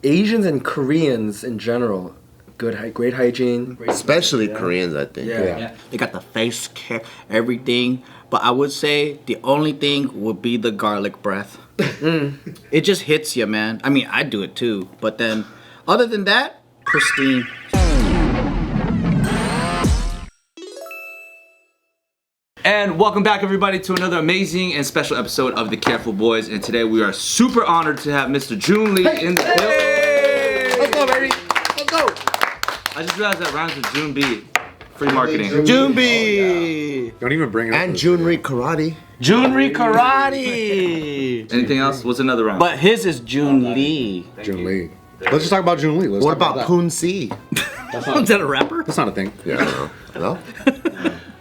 Asians and Koreans in general, great hygiene. Especially Koreans, I think. Yeah. They got the face care, everything. But I would say the only thing would be the garlic breath. It just hits you, man. I mean, I do it too. But then, other than that, pristine. And welcome back, everybody, to another amazing and special episode of The Careful Boys. And today we are super honored to have Mr. Joon Lee in the building. Let's go, baby. Let's go. I just realized that rhymes with June B. Free marketing. June B. Don't even bring it up. And Joon Lee karate. June Lee karate. Anything else? What's another rhyme? But his is Joon Lee. Joon Lee. Let's just talk about Joon Lee. Let's What talk about that. Poon Si? Is that a rapper? That's not a thing. Yeah. No?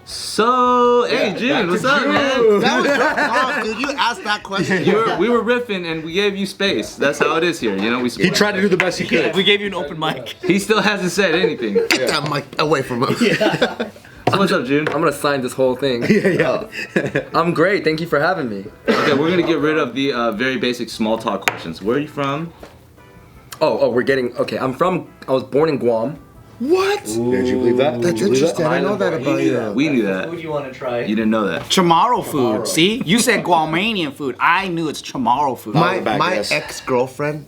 So, hey, June, what's up, man? That was your fault, dude. You asked that question. We were riffing and we gave you space. That's how it is here, you know? He tried to do the best he could. We gave you an open mic. He still hasn't said anything. Get that mic away from him. So what's up, June? I'm gonna sign this whole thing. Yeah. I'm great. Thank you for having me. Okay, we're gonna get rid of the very basic small talk questions. Where are you from? Oh, we're getting. Okay, I was born in Guam. What? Did you believe that? That's interesting. I know that about you. We knew that. Who do you want to try? You didn't know that. Chamorro food. See? You said Guamanian food. I knew it's Chamorro food. My bad guess. ex-girlfriend,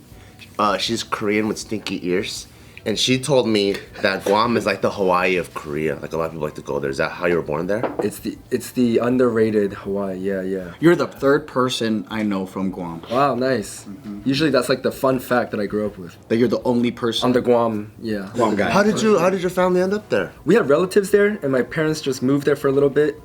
she's Korean with stinky ears. And she told me that Guam is like the Hawaii of Korea. Like a lot of people like to go there. Is that how you were born there? It's the underrated Hawaii. Yeah. You're the third person I know from Guam. Wow, nice. Usually that's like the fun fact that I grew up with. That you're the only person. I'm the Guam. Yeah. Guam guy. How did your family end up there? We had relatives there, and my parents just moved there for a little bit.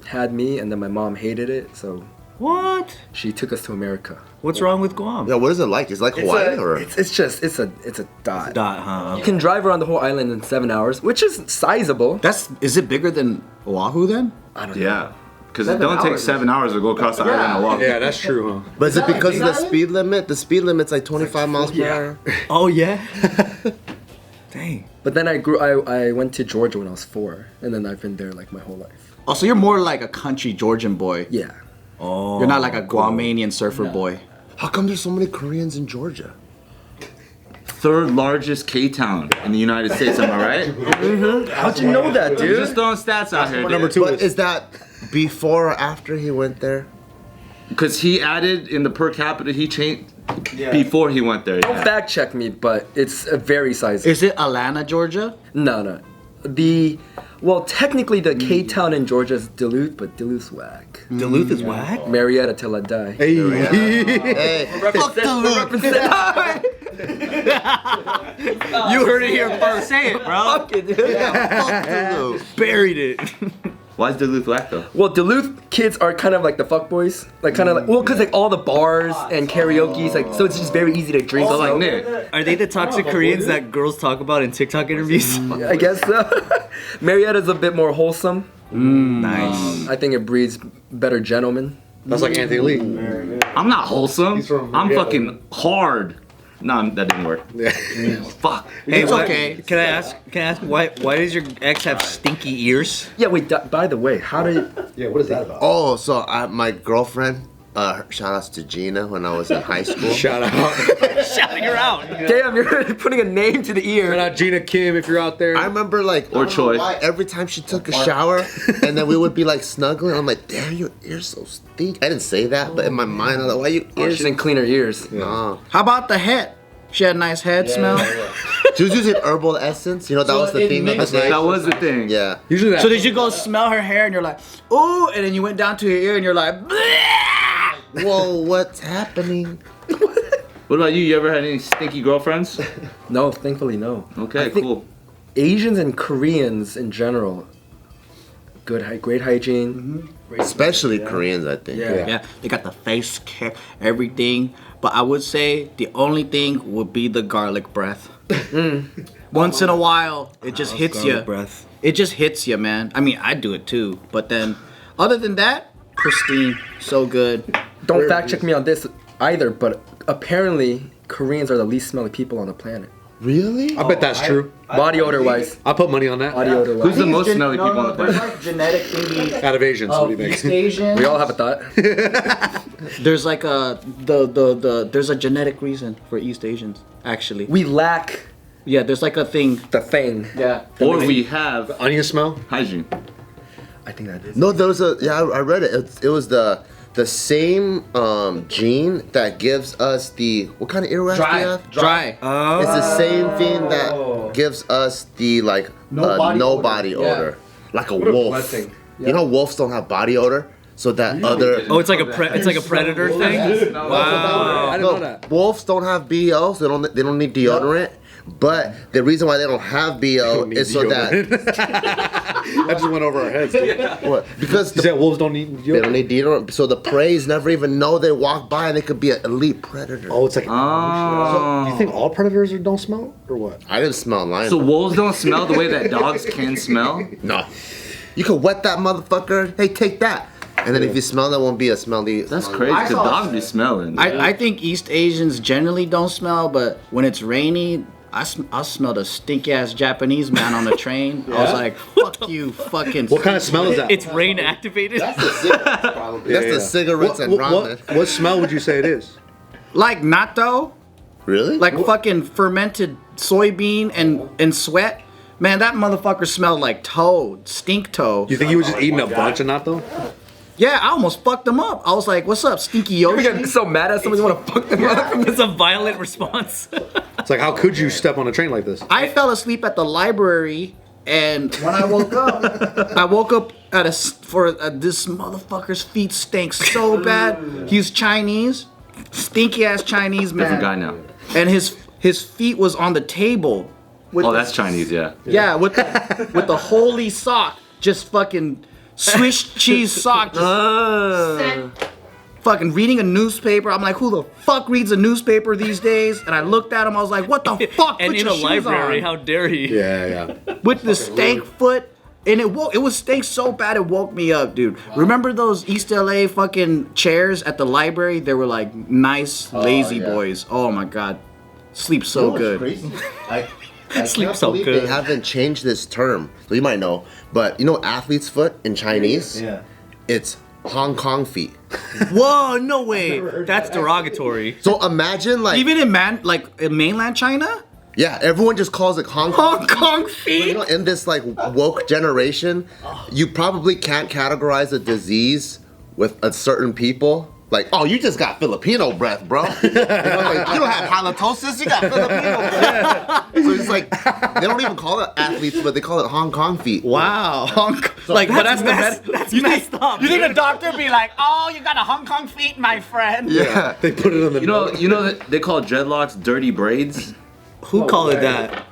Had me, and then my mom hated it, so What? she took us to America. What's wrong with Guam? Yeah, what is it like? Is it like Hawaii or? It's a dot. Dot, huh? You can drive around the whole island in 7 hours, which is sizable. Is it bigger than Oahu then? I don't know. Yeah. Because it don't take 7 hours to go across the island and walk. Yeah, that's true, huh? But is it because of the speed limit? The speed limit's like 25 miles per hour. Oh yeah. Dang. But then I went to Georgia when I was 4, and then I've been there like my whole life. Oh, so you're more like a country Georgian boy. Yeah. Oh. You're not like a Guamanian surfer boy. How come there's so many Koreans in Georgia? Third largest K-town in the United States, am I right? How'd you know that, dude? Just throwing stats out here. Number two But is that before or after he went there? Because he added in the per capita, he changed before he went there. Don't Yeah. fact check me, but it's a very sizable. Is it Atlanta, Georgia? No. Well, technically the K-town in Georgia is Duluth, but Duluth's whack. Duluth is whack. Marietta till I die. Hey. Hey, fuck Duluth. You heard it here first. Say it, bro. Fuck it, dude. Fuck Duluth. Buried it. Why is Duluth black though? Well, Duluth kids are kind of like the fuckboys, like kind of like because like all the bars and karaoke's like so it's just very easy to drink. So like So, Nick. Are they the toxic Koreans that girls talk about in TikTok interviews? I guess so. Marietta's a bit more wholesome. Nice. I think it breeds better gentlemen. That's like Anthony Lee. I'm not wholesome. He's from I'm Marietta. fucking hard. No, that didn't work. Fuck. Hey, It's why- okay. Can I ask why does your ex have stinky ears? Yeah. Wait. By the way, how did? Yeah, what is that about? Oh, so my girlfriend, shout outs to Gina when I was in high school. Shout out. Shouting her out. Damn, you're putting a name to the Shout ear. out Gina Kim if you're out there. I remember like Or I don't know Choi. why, every time she took a shower and then we would be like snuggling. I'm like, damn, your ears so stink. I didn't say that, but in my mind, I was like, why you Oh, ears? she didn't clean her ears. Nah. How about the head? She had a nice head smell. She was using herbal essence. You know, that was the thing that That was the thing. Yeah. Usually that. So did you go smell her hair and you're like, ooh, and then you went down to her ear and you're like, bleh! Whoa, what's happening? What about you? You ever had any stinky girlfriends? No, thankfully no. Okay, I think cool. Asians and Koreans in general, great hygiene. Especially Koreans, I think. Yeah. Yeah, they got the face care, everything. But I would say the only thing would be the garlic breath. Once in a while, it just hits you. Breath. It just hits you, man. I mean, I do it too. But then, other than that, pristine, so good. Don't fact check me on this either, but apparently Koreans are the least smelly people on the planet. Really? I bet that's true. Body odor wise. I put money on that. Body odor Who's wise. the most smelly people on the There's planet? like genetic thingy. Out of Asians, what do you East think? Asians. We all have a thought. There's like there's a genetic reason for East Asians actually. We lack Yeah, there's like a thing. the thing. Yeah. Or we have Onion smell? hygiene. I think that is. No, there was a I read it. It was the same gene that gives us the what kind of earwax do you have? Dry. It's the same thing that gives us the like no body odor, like a wolf. blessing. You know, wolves don't have body odor, so that other. Oh, it's like a predator thing. Wow. I didn't know that. Wolves don't have BO, so they don't need deodorant. But the reason why they don't have BO is so that That just went over our heads. what? Because You said wolves don't need they don't need deodorant, so the preys never even know they walk by and they could be an elite predator. Oh, it's like. Oh. Do you think all predators don't smell or what? I didn't smell lion. So wolves don't smell the way that dogs can smell? No. You could wet that motherfucker. Hey, take that. And then if you smell, that won't be a smelly. That's crazy, because dogs be smelling. I think East Asians generally don't smell, but when it's rainy, I smelled a stinky ass Japanese man on the train. I was like, fuck you, fucking. What kind of smell is that? It's rain activated. That's the cigarettes, probably. That's the cigarettes and ramen. What smell would you say it is? Like natto, Really? like fucking fermented soybean and sweat. Man, that motherfucker smelled like toad, stink toe. You think he was just eating a bunch of natto? Yeah, I almost fucked him up. I was like, what's up, stinky You Yoshi? get so mad at someone you want to fuck them up. It's a violent response. It's like, how could you step on a train like this? I fell asleep at the library, and when I woke up at this motherfucker's feet stank so bad. He was Chinese, stinky ass Chinese man. Different guy now. And his feet was on the table. Oh, that's Chinese, yeah. Yeah, with the holy sock, just fucking Swiss cheese sock, just fucking reading a newspaper. I'm like, who the fuck reads a newspaper these days? And I looked at him, I was like, what the fuck? And Put in your a shoes library, on. how dare he? Yeah. With the stank foot. And it was stank so bad it woke me up, dude. Remember those East LA fucking chairs at the library? They were like nice, lazy boys. Oh my god. Sleep so good. Crazy? I Sleep can't so believe good. They haven't changed this term. So you might know, but you know athlete's foot in Chinese? Yeah. It's Hong Kong feet. Whoa, no way. That's derogatory. So imagine like Even in mainland China? yeah, everyone just calls it Hong Kong. Hong Kong You feet? know, in this like woke generation, you probably can't categorize a disease with a certain people. Like, oh, you just got Filipino breath, bro. You know, like, you don't have halitosis, you got Filipino breath. So it's like, they don't even call it athletes, but they call it Hong Kong feet. Wow. But that's messed up. You think the doctor be like, oh, you got a Hong Kong feet, my friend? Yeah. They put it on the You know that they call dreadlocks dirty braids? Who called it that?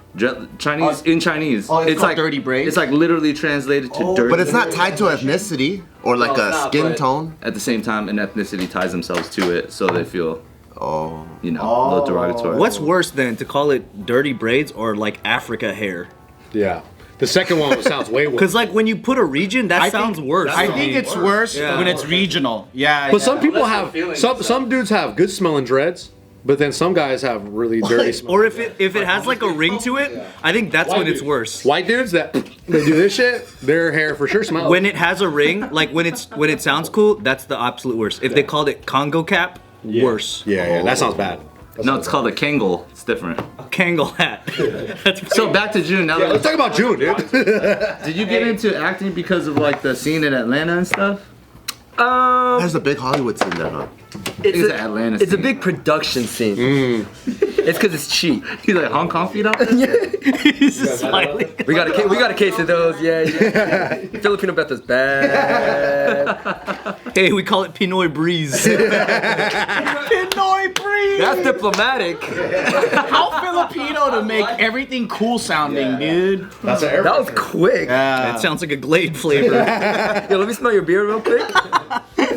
Chinese in Chinese. it's called dirty braids? It's like literally translated to dirty. But it's not tied to ethnicity or like a skin tone. At the same time, an ethnicity ties themselves to it, so they feel, Oh. you know, a little derogatory. What's worse than to call it dirty braids or like Africa hair? Yeah. The second one sounds way worse. Because like when you put a region, that sounds worse. I think it's worse when it's regional. Yeah. But some people have some dudes have good smelling dreads, but then some guys have really dirty smell. Or if it has like a ring to it, I think that's when it's worse. White dudes that they do this shit, their hair for sure smells. When it has a ring, like when it sounds cool, that's the absolute worst. If they called it Congo cap, worse. yeah, that sounds bad. No, it's called a Kangol. It's different. Kangle hat. That's So back to June. Now, Let's talk about June, dude. did you get into acting because of like the scene in Atlanta and stuff? There's a big Hollywood scene there, huh? It's an Atlanta It's a scene. big production scene. It's because it's cheap. He's like Hong Kong feet out. He's just smiling. We got a case of those. Yeah. Filipino breath is bad. Hey, we call it Pinoy breeze. Pinoy breeze. That's diplomatic. How Filipino to make everything cool sounding, dude. That was quick. It sounds like a Glade flavor. Yo, let me smell your beer real quick.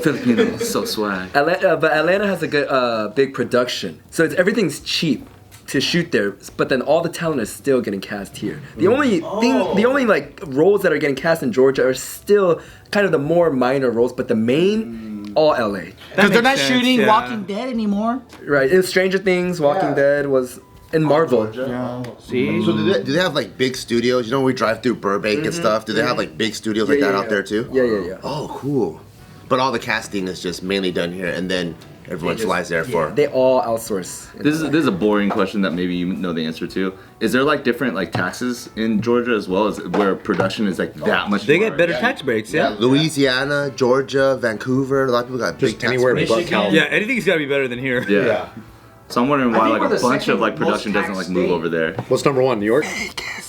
Filipino, so swag. But Atlanta has a good, big production, so everything's cheap to shoot there. But then all the talent is still getting cast here. The only like roles that are getting cast in Georgia are still kind of the more minor roles, but the main, all LA. Because they're not makes sense, shooting yeah. Walking Dead anymore. Right? In Stranger Things, Walking Dead was in Marvel. See? So do they have like big studios? You know, when we drive through Burbank and stuff. Do they have like big studios like that out there too? Yeah. Oh, cool. But all the casting is just mainly done here, and then everyone flies there for. They all outsource. This is a boring question that maybe you know the answer to. Is there like different like taxes in Georgia as well as where production is like that much? They more? get better tax breaks, yeah. Louisiana, Georgia, Vancouver. A lot of people got big tax anywhere breaks. but Cal. Yeah, anything's gotta be better than here. Yeah. So I'm wondering why think like we're a the bunch of like second production most doesn't like taxed move state. over there. What's number one? New York?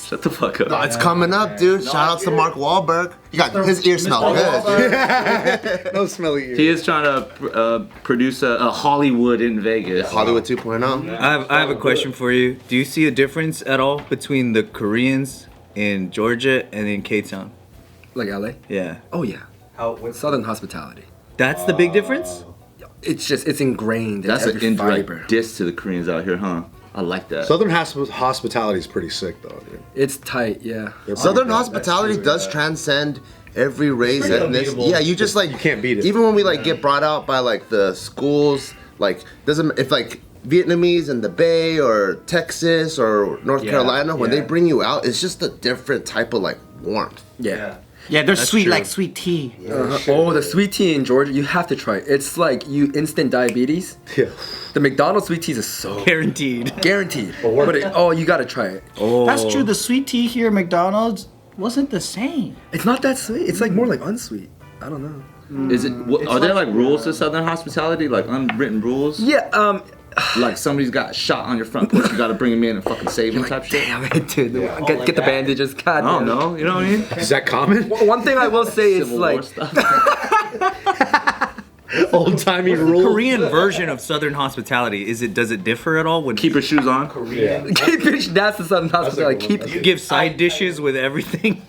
Shut the fuck up. Oh, it's coming up, dude. Shout outs to Mark Wahlberg. You got his ear smell good, dude. No smelly ears. He is trying to produce a Hollywood in Vegas. Hollywood 2.0. I have a question for you. Do you see a difference at all between the Koreans in Georgia and in K-Town? Like LA. Yeah. Oh yeah. Southern hospitality. That's the big difference? It's ingrained. That's in an every indirect fiber. diss to the Koreans out here, huh? I like that. Southern hospitality is pretty sick, though, dude. It's tight. Yeah. Southern hospitality does transcend every race, ethnicity. Yeah, you just like You can't beat it. Even when we like get brought out by like the schools, like doesn't if like Vietnamese in the Bay or Texas or North Carolina, when they bring you out, it's just a different type of like warmth. Yeah. Yeah, they're sweet true. like sweet tea. Oh, the sweet tea in Georgia, you have to try it. It's like you instant diabetes. Yeah. The McDonald's sweet teas is so Guaranteed. guaranteed. But you gotta try it. That's true. The sweet tea here at McDonald's wasn't the same. It's not that sweet. It's like more like unsweet. I don't know. Is it? Are there like rules to Southern hospitality, like unwritten rules? Yeah. Like somebody's got shot on your front porch, you gotta bring him in and fucking save him type shit. Damn it, dude. Get the bandages. God I don't damn it. know. You know what I mean? Is that common? One thing I will say is Civil War like stuff. Old timey rule. Korean version of Southern hospitality, does it differ at all? When Keep your shoes on. that's the Southern hospitality. you give side dishes with everything?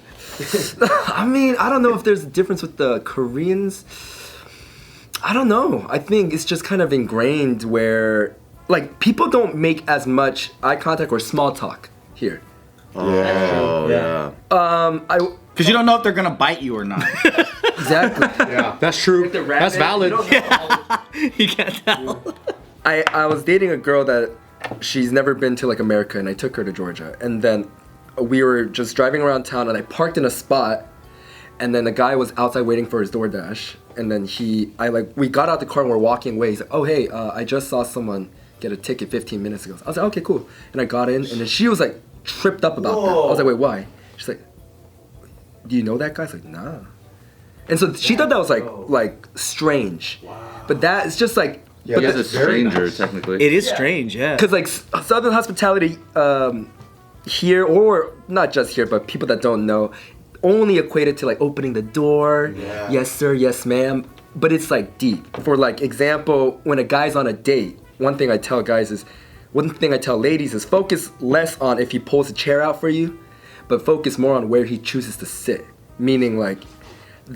I mean, I don't know if there's a difference with the Koreans. I don't know. I think it's just kind of ingrained where, like, people don't make as much eye contact or small talk here. Oh yeah. Because you don't know if they're gonna bite you or not. Exactly. Yeah, that's true. That's valid. You can't tell. I was dating a girl that she's never been to like America, and I took her to Georgia, and then we were just driving around town, and I parked in a spot, and then the guy was outside waiting for his DoorDash, and then we got out the car and we're walking away. He's like, oh hey, I just saw someone get a ticket 15 minutes ago. I was like, okay, cool. And I got in, and then she was like tripped up about that. I was like, wait, why? She's like, do you know that guy? I was like, nah. And so she thought that was like strange. But that is just like, He is a stranger, technically. It is strange, yeah. because like Southern hospitality here, or not just here, but people that don't know, only equated to like opening the door, yes sir, yes ma'am. But it's like deep. For like example, when a guy's on a date, one thing I tell ladies is focus less on if he pulls a chair out for you, but focus more on where he chooses to sit. Meaning like,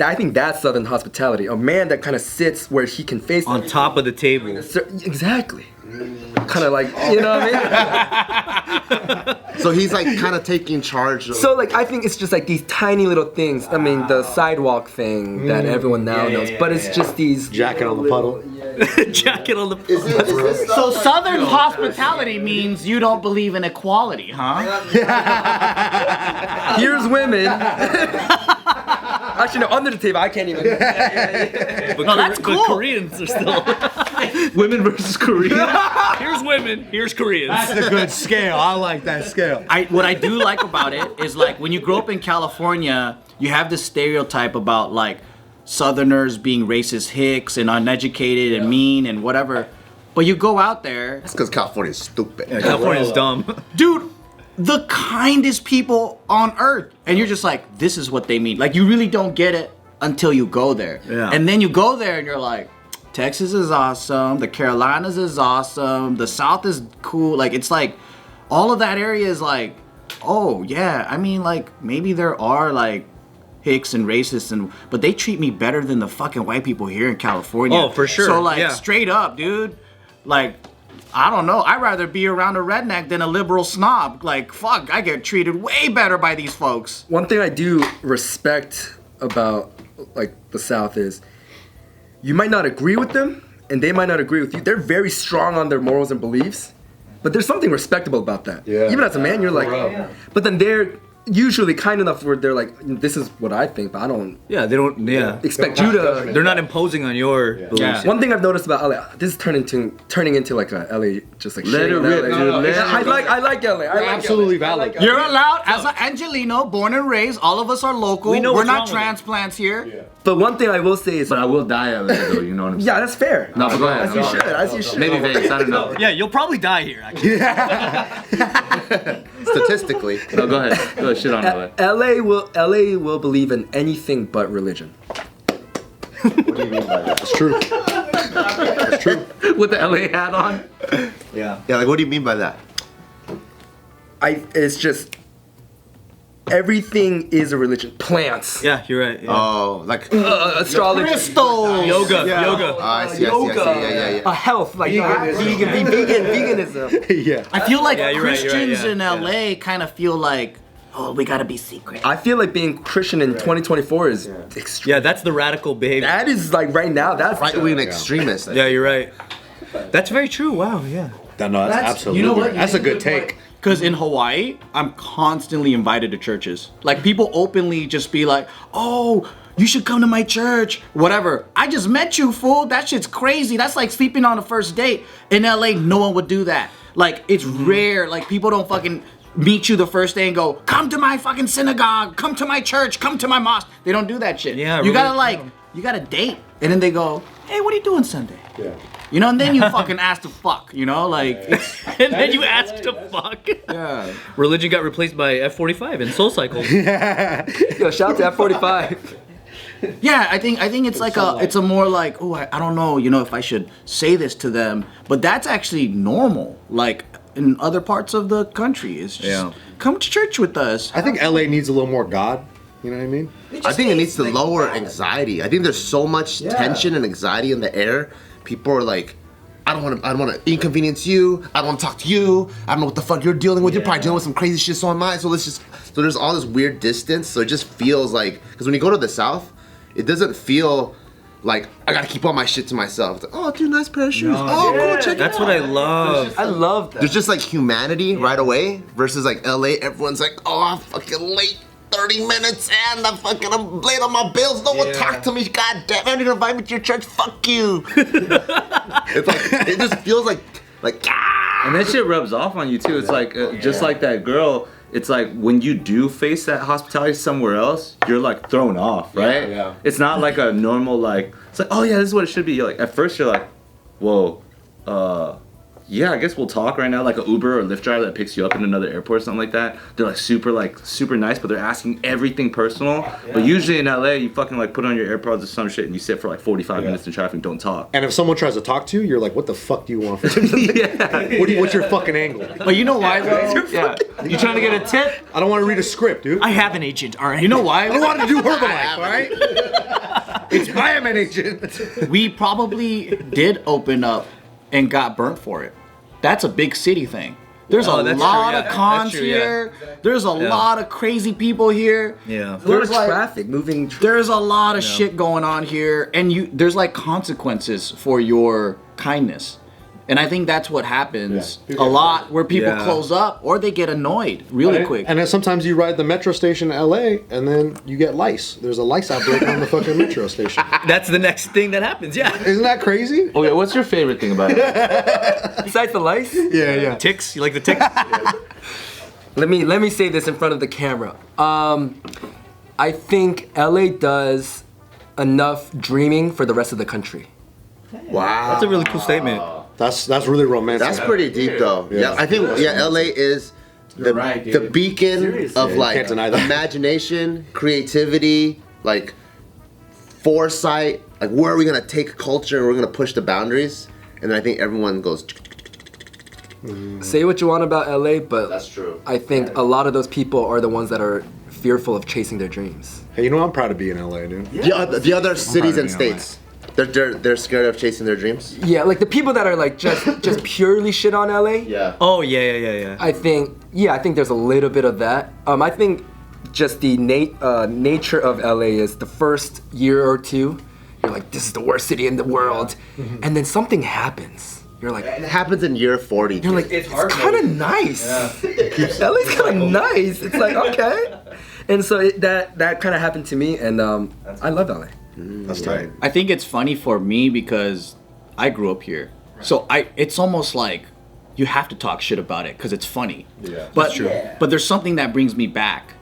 I think that's Southern hospitality. A man that kind of sits where he can face On top of the table. Exactly. Kind of like, you know what I mean? So he's like kind of taking charge of. So like, I think it's just like these tiny little things. I mean, the sidewalk thing that everyone now knows, but it's just these Jacket on the puddle. Jacket on the So Southern hospitality means you don't believe in equality, huh? Here's women. Actually, no, under the table, I can't even. But that's cool. But Koreans are still. Women versus Korean. Here's women, here's Koreans. That's a good scale. I like that scale. What I do like about it is like when you grow up in California, you have this stereotype about like Southerners being racist hicks and uneducated and mean and whatever. But you go out there, It's because California's stupid. California's dumb. dude, the kindest people on earth. And you're just like, this is what they mean. Like you really don't get it until you go there. Yeah. And then you go there and you're like, Texas is awesome, the Carolinas is awesome, the South is cool. Like it's like all of that area is like, oh yeah, I mean like maybe there are like hicks and racists but they treat me better than the fucking white people here in California. Oh, for sure. So like Yeah. straight up, dude, like I don't know. I'd rather be around a redneck than a liberal snob. Like fuck, I get treated way better by these folks. One thing I do respect about like the South is you might not agree with them and they might not agree with you. They're very strong on their morals and beliefs, But there's something respectable about that. Yeah. Even as a man, you're like, but then they're usually kind enough where they're like, this is what I think, but I don't Yeah, they don't. Yeah, expect you to. they're not imposing on your beliefs. Yeah. One thing I've noticed about LA, this is turning into like a LA, just like Let shitting it on rip, LA. dude. Let it I rip. like LA. I like Absolutely LA. I valid. like LA. You're allowed, as an Angelino, born and raised, all of us are local. We know We're what's not wrong with it. transplants here. But one thing I will say is, But I will die LA though, you know what I'm saying? yeah, that's fair. No, but go ahead. As you should. As you should. Maybe Vegas, I don't know. Yeah, you'll probably die here. Actually. Statistically. No, go ahead. Go ahead, shit on LA. LA will believe in anything but religion. What do you mean by that? It's true. It's true. With the LA hat on? Yeah, like what do you mean by that? It's just everything is a religion. Plants, Yeah, you're right. Yeah. Oh, like astrology, Crystals. Yoga. I see, yoga, yeah. health, like veganism. Yeah. I feel like Yeah, you're right, you're right, Christians yeah, in LA kind of feel like, oh, we gotta be secret. I feel like being Christian in 2024 is extreme. Yeah, that's the radical behavior. That is like right now. That's Right-wing extremist. Yeah, you're right. That's very true. Wow. Yeah. No, that's absolutely. you know what? That's a good take. Because in Hawaii, I'm constantly invited to churches. Like, people openly just be like, oh, you should come to my church, whatever. I just met you, fool. That shit's crazy. That's like sleeping on a first date. In LA, no one would do that. Like, it's rare. Like, people don't fucking meet you the first day and go, come to my fucking synagogue, come to my church, come to my mosque. They don't do that shit. Yeah, you really, gotta you gotta date. And then they go, hey, what are you doing Sunday? Yeah. You know, and then you fucking ask to fuck, you know? Like, And then you ask to fuck. yeah. Religion got replaced by F45 and Soul Cycle. yo. Shout out to F45. Yeah, I think it's like it's a more like, oh, I don't know, you know, if I should say this to them, but that's actually normal. Like in other parts of the country, it's just come to church with us. I think LA needs a little more God. You know what I mean? I think it needs to lower anxiety. I think there's so much tension and anxiety in the air. People are like, I don't want to inconvenience you. I don't want to talk to you. I don't know what the fuck you're dealing with. You're probably dealing with some crazy shit, so am I. So there's all this weird distance. So it just feels like, because when you go to the South, it doesn't feel like I gotta keep all my shit to myself. It's like, oh, dude, nice pair of shoes. Cool, check it That's out. what I love. I love that. There's just like humanity right away versus like LA. Everyone's like, oh, I'm fucking late. 30 minutes and I'm late on my bills. No one talk to me. God damn, I didn't invite me to your church. Fuck you. It's like, it just feels like And that shit rubs off on you too. It's like, just like that girl, it's like when you do face that hospitality somewhere else, you're like thrown off, right? Yeah. It's not like a normal, like, it's like, oh yeah, this is what it should be. You're like, at first you're like, whoa, yeah, I guess we'll talk right now. Like a Uber or Lyft driver that picks you up in another airport or something like that. They're like super nice, but they're asking everything personal. But usually in LA, you fucking like put on your AirPods or some shit and you sit for like 45 minutes in traffic and don't talk. And if someone tries to talk to you, you're like, what the fuck do you want from me? What's your fucking angle? But you know why though? Yeah. You trying to get a tip? I don't want to read a script, dude. I have an agent, all right? You know why? I don't want to do Herbalife, all right? I am an agent. We probably did open up and got burnt for it. That's a big city thing. There's a that's lot true, of yeah. cons That's true, yeah. here. There's a lot of crazy people here. Yeah. a lot of There's like- traffic, moving. There's a lot of shit going on here, and there's like consequences for your kindness. And I think that's what happens a lot, where people close up or they get annoyed really quick. And then sometimes you ride the metro station in LA and then you get lice. There's a lice outbreak on the fucking metro station. That's the next thing that happens. Yeah. Isn't that crazy? Okay, what's your favorite thing about it? Besides the lice, Yeah. Ticks. You like the ticks? let me say this in front of the camera. I think LA does enough dreaming for the rest of the country. wow. That's a really cool statement. That's really romantic. That's pretty deep though. Yeah, I think LA is the beacon Seriously. of like Can't deny that. imagination, creativity, like foresight. Like where are we gonna take culture and we're gonna push the boundaries? And then I think everyone goes. Say what you want about LA, but That's true. I think a lot of those people are the ones that are fearful of chasing their dreams. Hey, you know, I'm proud to be in LA, dude. The other cities and of being states, they're scared of chasing their dreams. Yeah, like the people that are like just purely shit on LA. Yeah. Oh, yeah. I think there's a little bit of that. I think just the nature of LA is the first year or two, you're like, this is the worst city in the world, and then something happens, you're like, It happens in year 40. you're like, it's kind of nice. LA's kind of nice. It's like, okay. And so that kind of happened to me, and I love LA. That's tight. I think it's funny for me because I grew up here, so it's almost like you have to talk shit about it because it's funny. Yeah, but that's true. But there's something that brings me back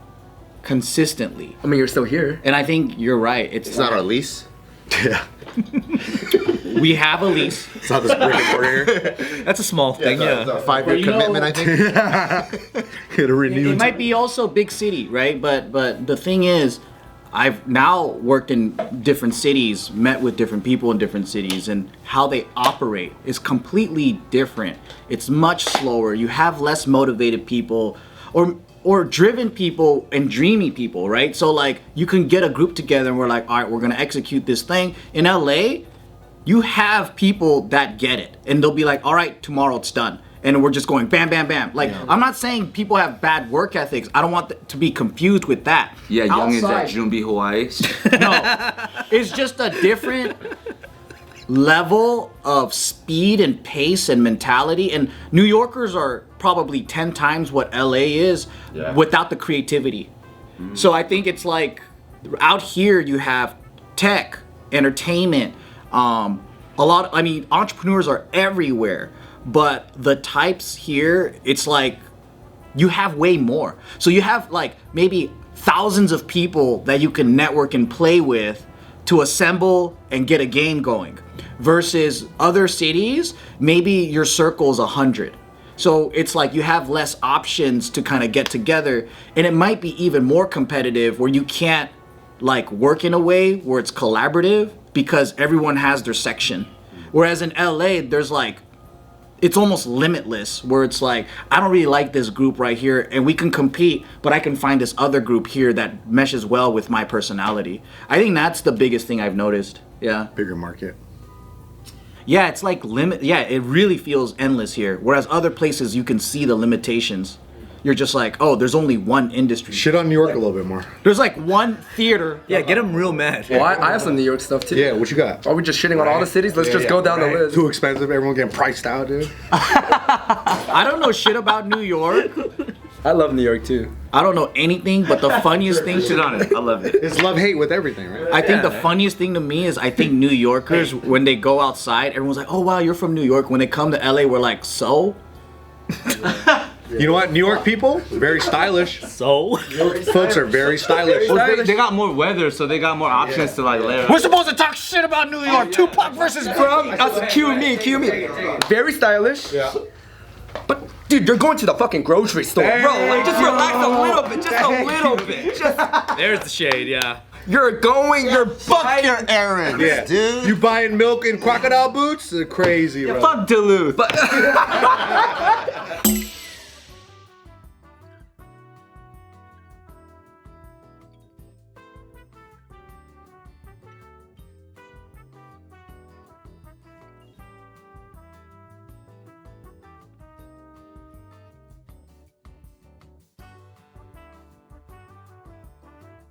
consistently, I mean, you're still here. and I think you're right. It's not our lease. Yeah. We have a lease. It's not this brick and mortar. That's a small thing, It's a 5-year You know- commitment, I think. Get a renewed. It might be also big city, right? But the thing is, I've now worked in different cities, met with different people in different cities, and how they operate is completely different. It's much slower. You have less motivated people, or driven people and dreamy people, right? So like you can get a group together and we're like, all right, we're gonna execute this thing. In LA, you have people that get it, and they'll be like, all right, tomorrow it's done. And we're just going bam, bam, bam. Like, I'm not saying people have bad work ethics. I don't want to be confused with that. Yeah, young is Outside- at Junbi, Hawaii. No, it's just a different level of speed and pace and mentality. And New Yorkers are probably 10 times what LA is without the creativity. So I think it's like out here you have tech, entertainment, entrepreneurs are everywhere. But the types here, it's like you have way more. So you have like maybe thousands of people that you can network and play with to assemble and get a game going. Versus other cities, maybe your circle is 100. So it's like you have less options to kind of get together, and it might be even more competitive where you can't like work in a way where it's collaborative because everyone has their section. Whereas in LA, there's like it's almost limitless where it's like, I don't really like this group right here and we can compete, but I can find this other group here that meshes well with my personality. I think that's the biggest thing I've noticed. Yeah. Bigger market. Yeah, it's like it really feels endless here. Whereas other places you can see the limitations. You're just like, oh, there's only one industry. Shit on New York a little bit more. There's like one theater. Yeah, get him real mad. Well, I have some New York stuff too. Yeah, what you got? Are we just shitting on all the cities? Let's just go down the list. Too expensive. Everyone getting priced out, dude. I don't know shit about New York. I love New York too. I don't know anything, but the funniest thing Shit on it. I love it. It's love hate with everything, right? I think the funniest thing to me is I think New Yorkers, when they go outside, everyone's like, oh wow, you're from New York. When they come to LA, we're like, so? You know what? New York people, very stylish. So? Folks are very stylish. Well, they got more weather, so they got more options to like layer. We're supposed to talk shit about New York. Tupac versus Brum. Cue me. Very stylish. Yeah. But dude, you're going to the fucking grocery store, bro. Like, just relax a little bit, just a little bit. There's the shade, yeah. You're Fuck your errands, Yeah. dude. You buying milk in crocodile boots? They're crazy, bro. Fuck Duluth.